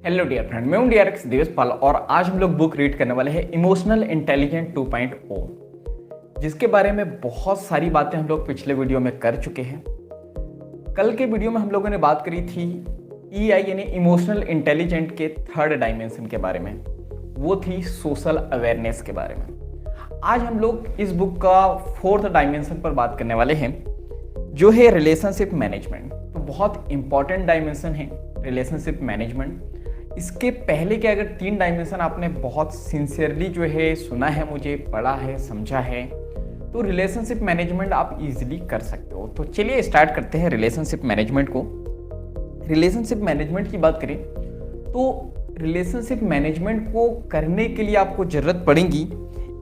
Hello dear friend, मैं हूं DRX देवसपाल और आज हम लोग बुक रीड करने वाले हैं इमोशनल इंटेलिजेंट 2.0, जिसके बारे में बहुत सारी बातें हम लोग पिछले वीडियो में कर चुके हैं। कल के वीडियो में हम लोगों ने बात करी थी ईआई यानी इमोशनल इंटेलिजेंट के थर्ड डायमेंशन के बारे में, वो थी सोशल अवेयरनेस के बारे में। आज हम लोग इस बुक का फोर्थ डायमेंशन पर बात करने वाले हैं, जो है रिलेशनशिप मैनेजमेंट। तो बहुत इंपॉर्टेंट डायमेंशन है रिलेशनशिप मैनेजमेंट। इसके पहले के अगर 3 डायमेंशन आपने बहुत सिंसियरली जो है सुना है, मुझे पढ़ा है, समझा है, तो रिलेशनशिप मैनेजमेंट आप इजीली कर सकते हो। तो चलिए स्टार्ट करते हैं रिलेशनशिप मैनेजमेंट को। रिलेशनशिप मैनेजमेंट की बात करें तो रिलेशनशिप मैनेजमेंट को करने के लिए आपको ज़रूरत पड़ेगी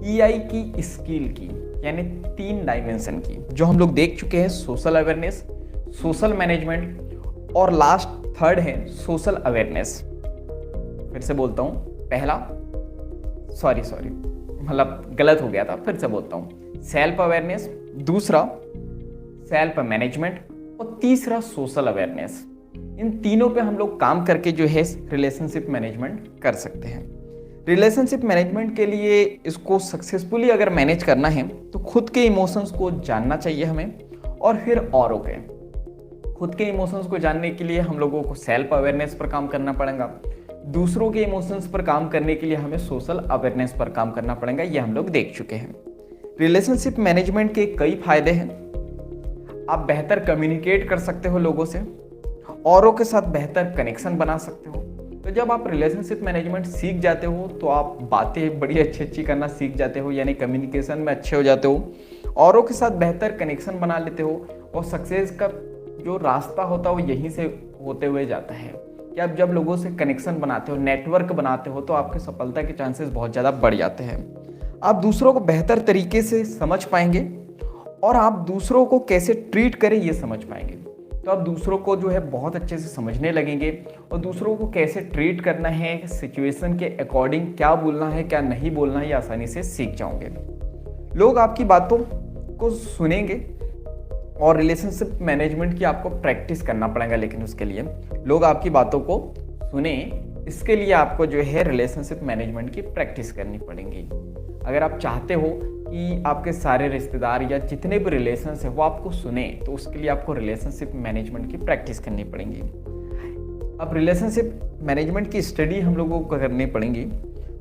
ईआई की स्किल की, यानी 3 डायमेंशन की, जो हम लोग देख चुके हैं, सोशल अवेयरनेस, सोशल मैनेजमेंट और लास्ट थर्ड है सोशल अवेयरनेस। फिर से बोलता हूँ, पहला सॉरी मतलब गलत हो गया था, फिर से बोलता हूँ, सेल्फ अवेयरनेस, दूसरा सेल्फ मैनेजमेंट और तीसरा सोशल अवेयरनेस। इन तीनों पे हम लोग काम करके जो है रिलेशनशिप मैनेजमेंट कर सकते हैं। रिलेशनशिप मैनेजमेंट के लिए इसको सक्सेसफुली अगर मैनेज करना है तो खुद के इमोशंस को जानना चाहिए हमें, और फिर औरों के। खुद के इमोशंस को जानने के लिए हम लोगों को सेल्फ अवेयरनेस पर काम करना पड़ेगा, दूसरों के इमोशंस पर काम करने के लिए हमें सोशल अवेयरनेस पर काम करना पड़ेगा। ये हम लोग देख चुके हैं। रिलेशनशिप मैनेजमेंट के कई फायदे हैं। आप बेहतर कम्युनिकेट कर सकते हो लोगों से, औरों के साथ बेहतर कनेक्शन बना सकते हो। तो जब आप रिलेशनशिप मैनेजमेंट सीख जाते हो तो आप बातें बड़ी अच्छी करना सीख जाते हो, यानी कम्युनिकेशन में अच्छे हो जाते हो, औरों के साथ बेहतर कनेक्शन बना लेते हो, और सक्सेस का जो रास्ता होता है वो यहीं से होते हुए जाता है कि आप जब लोगों से कनेक्शन बनाते हो, नेटवर्क बनाते हो, तो आपके सफलता के चांसेस बहुत ज़्यादा बढ़ जाते हैं। आप दूसरों को बेहतर तरीके से समझ पाएंगे और आप दूसरों को कैसे ट्रीट करें ये समझ पाएंगे। तो आप दूसरों को जो है बहुत अच्छे से समझने लगेंगे और दूसरों को कैसे ट्रीट करना है, सिचुएशन के अकॉर्डिंग क्या बोलना है, क्या नहीं बोलना है, ये आसानी से सीख जाओगे। लोग आपकी बातों को सुनेंगे, और रिलेशनशिप मैनेजमेंट की आपको प्रैक्टिस करना पड़ेगा। लेकिन उसके लिए लोग आपकी बातों को सुने, इसके लिए आपको जो है रिलेशनशिप मैनेजमेंट की प्रैक्टिस करनी पड़ेगी। अगर आप चाहते हो कि आपके सारे रिश्तेदार या जितने भी रिलेशंस है वो आपको सुने, तो उसके लिए आपको रिलेशनशिप मैनेजमेंट की प्रैक्टिस करनी पड़ेगी। अब रिलेशनशिप मैनेजमेंट की स्टडी हम लोगों को करनी पड़ेगी।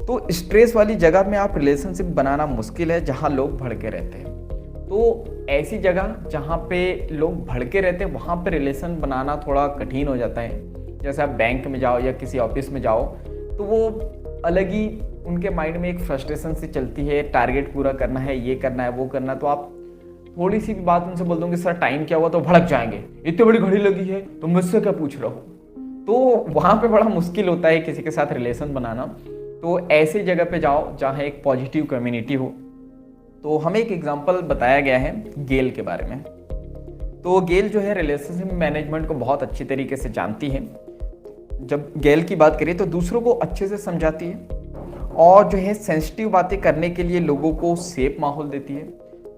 तो स्ट्रेस वाली जगह में आप रिलेशनशिप बनाना मुश्किल है, जहाँ लोग भड़के रहते हैं। तो ऐसी जगह जहाँ पे लोग भड़के रहते हैं वहाँ पे रिलेशन बनाना थोड़ा कठिन हो जाता है। जैसे आप बैंक में जाओ या किसी ऑफिस में जाओ, तो वो अलग ही उनके माइंड में एक फ्रस्ट्रेशन से चलती है, टारगेट पूरा करना है, ये करना है, वो करना है। तो आप थोड़ी सी भी बात उनसे बोल दोगे, सर टाइम क्या हुआ, तो भड़क जाएंगे, इतनी बड़ी घड़ी लगी है तो मुझसे क्या पूछ रहे हो। तो वहाँ पे बड़ा मुश्किल होता है किसी के साथ रिलेशन बनाना। तो ऐसी जगह पे जाओ जहाँ एक पॉजिटिव कम्युनिटी हो। तो हमें एक एग्जांपल बताया गया है गेल के बारे में। तो गेल जो है रिलेशनशिप मैनेजमेंट को बहुत अच्छी तरीके से जानती है। जब गेल की बात करें तो दूसरों को अच्छे से समझाती है, और जो है सेंसिटिव बातें करने के लिए लोगों को सेफ माहौल देती है।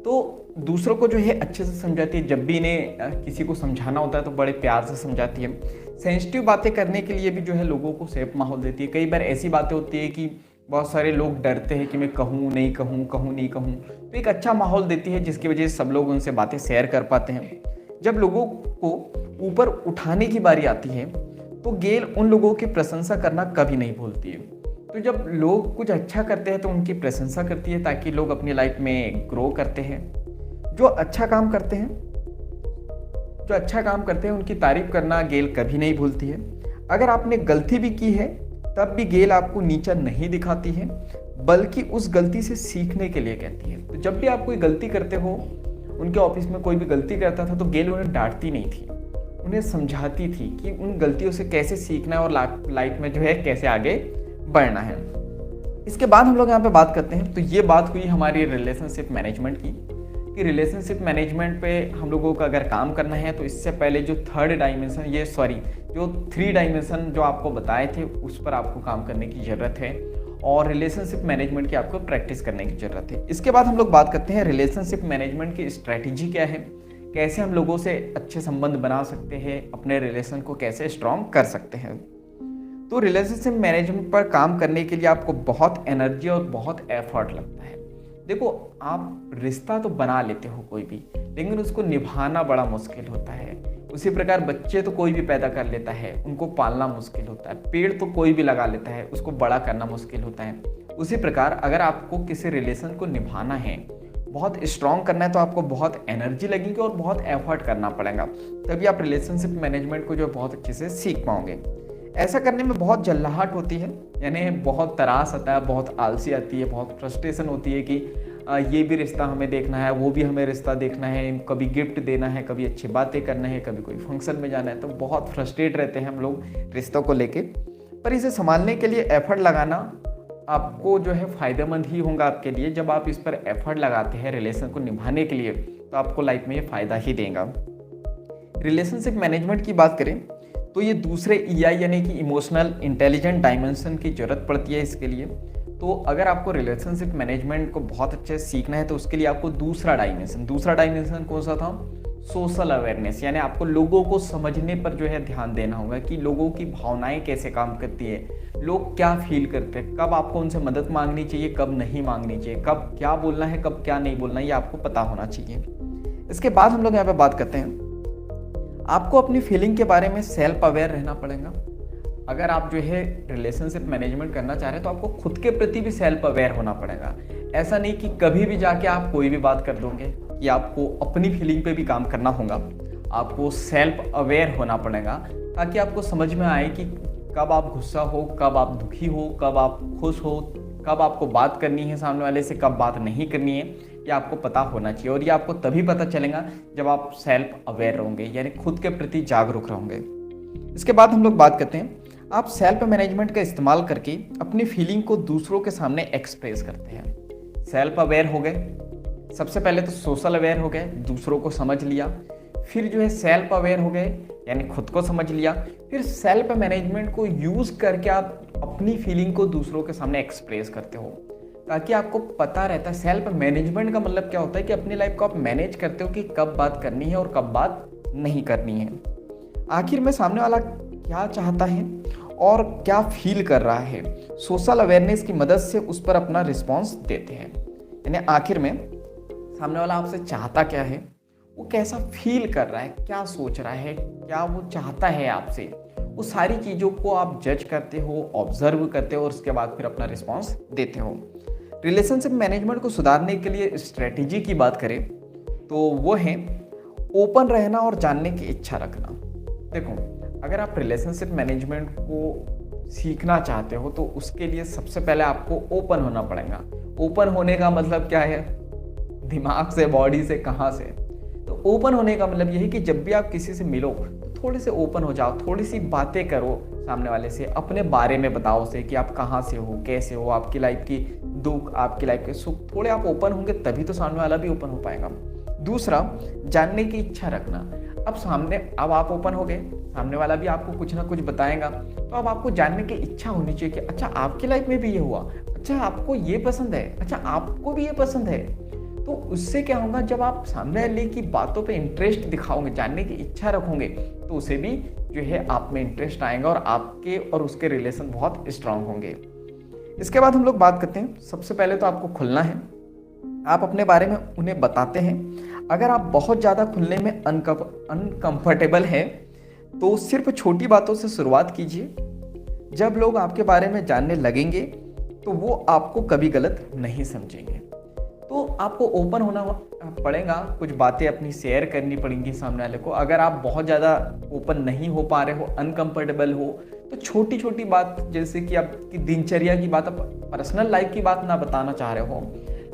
तो दूसरों को जो है अच्छे से समझाती है। जब भी इन्हें किसी को समझाना होता है तो बड़े प्यार से समझाती है। सेंसिटिव बातें करने के लिए भी जो है लोगों को सेफ माहौल देती है। कई बार ऐसी बातें होती है कि बहुत सारे लोग डरते हैं कि मैं कहूँ नहीं कहूँ, तो एक अच्छा माहौल देती है, जिसकी वजह से सब लोग उनसे बातें शेयर कर पाते हैं। जब लोगों को ऊपर उठाने की बारी आती है तो गेल उन लोगों की प्रशंसा करना कभी नहीं भूलती है। तो जब लोग कुछ अच्छा करते हैं तो उनकी प्रशंसा करती है, ताकि लोग अपनी लाइफ में ग्रो करते हैं। जो अच्छा काम करते हैं उनकी तारीफ करना गेल कभी नहीं भूलती है। अगर आपने गलती भी की है तब भी गेल आपको नीचा नहीं दिखाती है, बल्कि उस गलती से सीखने के लिए कहती है। तो जब भी आप कोई गलती करते हो, उनके ऑफिस में कोई भी गलती करता था तो गेल उन्हें डांटती नहीं थी, उन्हें समझाती थी कि उन गलतियों से कैसे सीखना है और लाइफ में जो है कैसे आगे बढ़ना है। इसके बाद हम लोग यहाँ पे बात करते हैं। तो ये बात हुई हमारी रिलेशनशिप मैनेजमेंट की, कि रिलेशनशिप मैनेजमेंट पे हम लोगों को अगर काम करना है तो इससे पहले जो जो 3 डायमेंशन जो आपको बताए थे उस पर आपको काम करने की ज़रूरत है, और रिलेशनशिप मैनेजमेंट की आपको प्रैक्टिस करने की ज़रूरत है। इसके बाद हम लोग बात करते हैं रिलेशनशिप मैनेजमेंट की स्ट्रैटेजी क्या है, कैसे हम लोगों से अच्छे संबंध बना सकते हैं, अपने रिलेशन को कैसे स्ट्रॉन्ग कर सकते हैं। तो रिलेशनशिप मैनेजमेंट पर काम करने के लिए आपको बहुत एनर्जी और बहुत एफर्ट लगता है। देखो, आप रिश्ता तो बना लेते हो कोई भी, लेकिन उसको निभाना बड़ा मुश्किल होता है। उसी प्रकार बच्चे तो कोई भी पैदा कर लेता है, उनको पालना मुश्किल होता है। पेड़ तो कोई भी लगा लेता है, उसको बड़ा करना मुश्किल होता है। उसी प्रकार अगर आपको किसी रिलेशन को निभाना है, बहुत स्ट्रॉन्ग करना है, तो आपको बहुत एनर्जी लगेगी और बहुत एफर्ट करना पड़ेगा। तभी आप रिलेशनशिप मैनेजमेंट को जो बहुत अच्छे से सीख पाओगे। ऐसा करने में बहुत जल्लाहट होती है, यानी बहुत तरास आता है, बहुत आलसी आती है, बहुत फ्रस्ट्रेशन होती है कि ये भी रिश्ता हमें देखना है, वो भी हमें रिश्ता देखना है, कभी गिफ्ट देना है, कभी अच्छी बातें करना है, कभी कोई फंक्शन में जाना है। तो बहुत फ्रस्ट्रेट रहते हैं हम लोग रिश्तों को लेके। पर इसे संभालने के लिए एफर्ट लगाना आपको जो है फ़ायदेमंद ही होगा आपके लिए। जब आप इस पर एफर्ट लगाते हैं रिलेशन को निभाने के लिए, तो आपको लाइफ में ये फ़ायदा ही देगा। रिलेशनशिप मैनेजमेंट की बात करें तो ये दूसरे EI यानी कि इमोशनल इंटेलिजेंट डायमेंशन की ज़रूरत पड़ती है इसके लिए। तो अगर आपको रिलेशनशिप मैनेजमेंट को बहुत अच्छे से सीखना है, तो उसके लिए आपको दूसरा डायमेंशन कौन सा था? सोशल अवेयरनेस, यानी आपको लोगों को समझने पर जो है ध्यान देना होगा कि लोगों की भावनाएं कैसे काम करती है, लोग क्या फील करते हैं, कब आपको उनसे मदद मांगनी चाहिए, कब नहीं मांगनी चाहिए, कब क्या बोलना है, कब क्या नहीं बोलना है, ये आपको पता होना चाहिए। इसके बाद हम लोग यहाँ पे बात करते हैं, आपको अपनी फीलिंग के बारे में सेल्फ अवेयर रहना पड़ेगा। अगर आप जो है रिलेशनशिप मैनेजमेंट करना चाह रहे हैं, तो आपको खुद के प्रति भी सेल्फ अवेयर होना पड़ेगा। ऐसा नहीं कि कभी भी जाके आप कोई भी बात कर दोगे, कि आपको अपनी फीलिंग पे भी काम करना होगा। आपको सेल्फ अवेयर होना पड़ेगा ताकि आपको समझ में आए कि कब आप गुस्सा हो, कब आप दुखी हो, कब आप खुश हो, कब आपको बात करनी है सामने वाले से, कब बात नहीं करनी है। ये आपको पता होना चाहिए, और ये आपको तभी पता चलेगा जब आप सेल्फ अवेयर रहोगे, यानी खुद के प्रति जागरूक रहोगे। इसके बाद हम लोग बात करते हैं, आप सेल्फ मैनेजमेंट का इस्तेमाल करके अपनी फीलिंग को दूसरों के सामने एक्सप्रेस करते हैं। सेल्फ अवेयर हो गए, सबसे पहले तो सोशल अवेयर हो गए, दूसरों को समझ लिया, फिर जो है सेल्फ अवेयर हो गए यानी खुद को समझ लिया, फिर सेल्फ मैनेजमेंट को यूज़ करके आप अपनी फीलिंग को दूसरों के सामने एक्सप्रेस करते हो, ताकि आपको पता रहता है। सेल्फ मैनेजमेंट का मतलब क्या होता है कि अपनी लाइफ को आप मैनेज करते हो कि कब बात करनी है और कब बात नहीं करनी है। आखिर में सामने वाला क्या चाहता है और क्या फील कर रहा है, सोशल अवेयरनेस की मदद से उस पर अपना रिस्पॉन्स देते हैं। यानी आखिर में सामने वाला आपसे चाहता क्या है, वो कैसा फील कर रहा है, क्या सोच रहा है, क्या वो चाहता है आपसे, वो सारी चीज़ों को आप जज करते हो, ऑब्जर्व करते हो और उसके बाद फिर अपना रिस्पॉन्स देते हो। रिलेशनशिप मैनेजमेंट को सुधारने के लिए स्ट्रेटेजी की बात करें तो वो है ओपन रहना और जानने की इच्छा रखना। देखो, अगर आप रिलेशनशिप मैनेजमेंट को सीखना चाहते हो तो उसके लिए सबसे पहले आपको ओपन होना पड़ेगा। ओपन होने का मतलब क्या है? दिमाग से, बॉडी से, कहाँ से? तो ओपन होने का मतलब यही कि जब भी आप किसी से मिलो तो थोड़े से ओपन हो जाओ, थोड़ी सी बातें करो सामने वाले से, अपने बारे में बताओ उसे कि आप कहाँ से हो, कैसे हो, आपकी लाइफ की दुख, आपकी लाइफ के सुख। थोड़े आप ओपन होंगे तभी तो सामने वाला भी ओपन हो पाएगा। दूसरा, जानने की इच्छा रखना। अब आप ओपन हो गए, सामने वाला भी आपको कुछ ना कुछ बताएगा, तो अब आपको जानने की इच्छा होनी चाहिए कि अच्छा आपकी लाइफ में भी ये हुआ, अच्छा आपको ये पसंद है, अच्छा आपको भी ये पसंद है। तो उससे क्या होगा, जब आप सामने वाले की बातों पे इंटरेस्ट दिखाओगे, जानने की इच्छा रखोगे, तो उसे भी जो है आप में इंटरेस्ट आएगा और आपके और उसके रिलेशन बहुत स्ट्रांग होंगे। इसके बाद हम लोग बात करते हैं, सबसे पहले तो आपको खुलना है। आप अपने बारे में उन्हें बताते हैं। अगर आप बहुत ज़्यादा खुलने में अनकंफर्टेबल हैं तो सिर्फ छोटी बातों से शुरुआत कीजिए। जब लोग आपके बारे में जानने लगेंगे तो वो आपको कभी गलत नहीं समझेंगे। तो आपको ओपन होना पड़ेगा, कुछ बातें अपनी शेयर करनी पड़ेंगी सामने वाले को। अगर आप बहुत ज़्यादा ओपन नहीं हो पा रहे हो, अनकंफर्टेबल हो, तो छोटी छोटी बात, जैसे कि आपकी दिनचर्या की बात, आप पर्सनल लाइफ की बात ना बताना चाह रहे हो,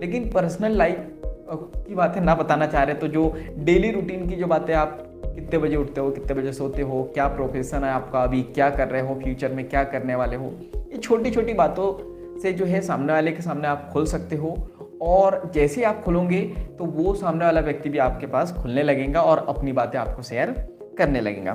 लेकिन पर्सनल लाइफ की बातें ना बताना चाह रहे, तो जो डेली रूटीन की जो बातें, आप कितने बजे उठते हो, कितने बजे सोते हो, क्या प्रोफेशन है आपका, अभी क्या कर रहे हो, फ्यूचर में क्या करने वाले हो, ये छोटी छोटी बातों से जो है सामने वाले के सामने आप खुल सकते हो। और जैसे ही आप खुलोगे तो वो सामने वाला व्यक्ति भी आपके पास खुलने लगेगा और अपनी बातें आपको शेयर करने लगेगा।